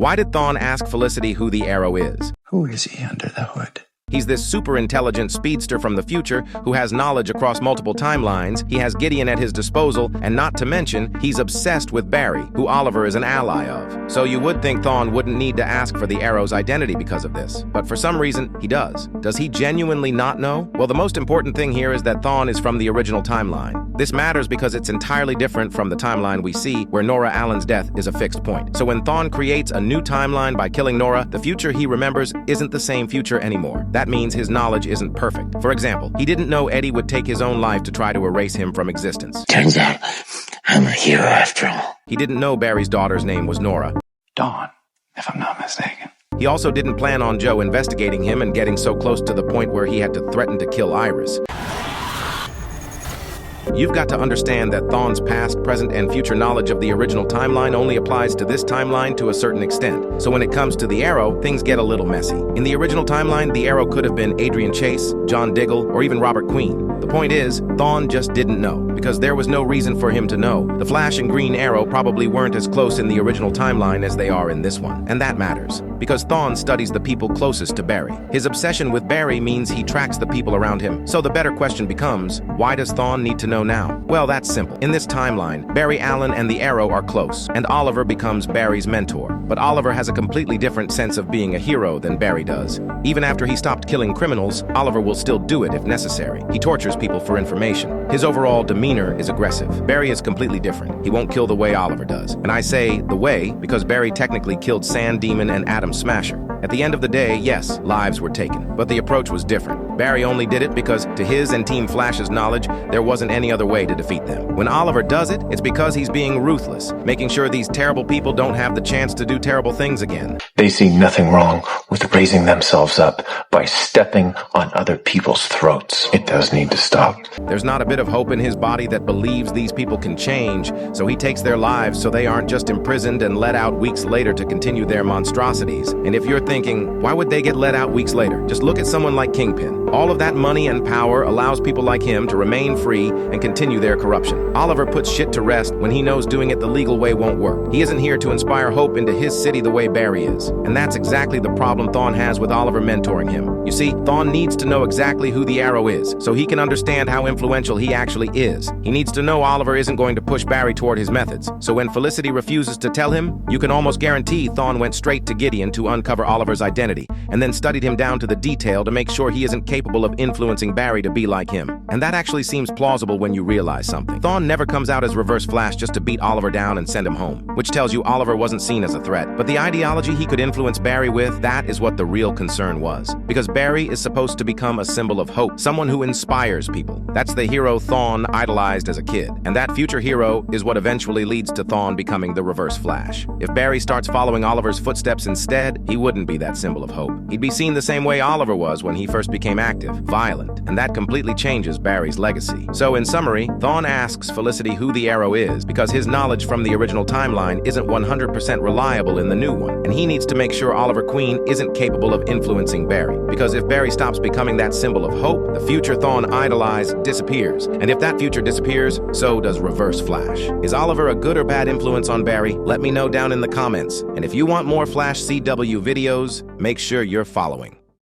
Why did Thawne ask Felicity who the Arrow is? Who is he under the hood? He's this super intelligent speedster from the future who has knowledge across multiple timelines. He has Gideon at his disposal, and not to mention, he's obsessed with Barry, who Oliver is an ally of. So you would think Thawne wouldn't need to ask for the Arrow's identity because of this. But for some reason, he does. Does he genuinely not know? Well, the most important thing here is that Thawne is from the original timeline. This matters because it's entirely different from the timeline we see, where Nora Allen's death is a fixed point. So when Thawne creates a new timeline by killing Nora, the future he remembers isn't the same future anymore. That means his knowledge isn't perfect. For example, he didn't know Eddie would take his own life to try to erase him from existence. Turns out, I'm a hero after all. He didn't know Barry's daughter's name was Nora. Dawn, if I'm not mistaken. He also didn't plan on Joe investigating him and getting so close to the point where he had to threaten to kill Iris. You've got to understand that Thawne's past, present, and future knowledge of the original timeline only applies to this timeline to a certain extent. So when it comes to the Arrow, things get a little messy. In the original timeline, the Arrow could have been Adrian Chase, John Diggle, or even Robert Queen. The point is, Thawne just didn't know, because there was no reason for him to know. The Flash and Green Arrow probably weren't as close in the original timeline as they are in this one. And that matters, because Thawne studies the people closest to Barry. His obsession with Barry means he tracks the people around him. So the better question becomes, why does Thawne need to know now? Well, that's simple. In this timeline, Barry Allen and the Arrow are close, and Oliver becomes Barry's mentor. But Oliver has a completely different sense of being a hero than Barry does. Even after he stopped killing criminals, Oliver will still do it if necessary. He tortures people for information. His overall demeanor is aggressive. Barry is completely different. He won't kill the way Oliver does. And I say the way because Barry technically killed Sand Demon and Atom Smasher. At the end of the day, yes, lives were taken, but the approach was different. Barry only did it because, to his and Team Flash's knowledge, there wasn't any other way to defeat them. When Oliver does it, it's because he's being ruthless, making sure these terrible people don't have the chance to do terrible things again. They see nothing wrong with raising themselves up by stepping on other people's throats. It does need to stop. There's not a bit of hope in his body that believes these people can change, so he takes their lives so they aren't just imprisoned and let out weeks later to continue their monstrosities. And if you're thinking, why would they get let out weeks later? Just look at someone like Kingpin. All of that money and power allows people like him to remain free and continue their corruption. Oliver puts shit to rest when he knows doing it the legal way won't work. He isn't here to inspire hope into his city the way Barry is. And that's exactly the problem Thawne has with Oliver mentoring him. You see, Thawne needs to know exactly who the Arrow is, so he can understand how influential he actually is. He needs to know Oliver isn't going to push Barry toward his methods. So when Felicity refuses to tell him, you can almost guarantee Thawne went straight to Gideon to uncover Oliver's identity, and then studied him down to the detail to make sure he isn't capable of influencing Barry to be like him. And that actually seems plausible when you realize something. Thawne never comes out as Reverse Flash just to beat Oliver down and send him home, which tells you Oliver wasn't seen as a threat. But the ideology he could influence Barry with, that is what the real concern was. Because Barry is supposed to become a symbol of hope, someone who inspires people. That's the hero Thawne idolized as a kid. And that future hero is what eventually leads to Thawne becoming the Reverse Flash. If Barry starts following Oliver's footsteps instead, he wouldn't be that symbol of hope. He'd be seen the same way Oliver was when he first became active, violent, and that completely changes Barry's legacy. So in summary, Thawne asks Felicity who the Arrow is because his knowledge from the original timeline isn't 100% reliable in the new one, and he needs to make sure Oliver Queen isn't capable of influencing Barry. Because if Barry stops becoming that symbol of hope, the future Thawne idolized disappears. And if that future disappears, so does Reverse Flash. Is Oliver a good or bad influence on Barry? Let me know down in the comments. And if you want more Flash CW videos, make sure you're following.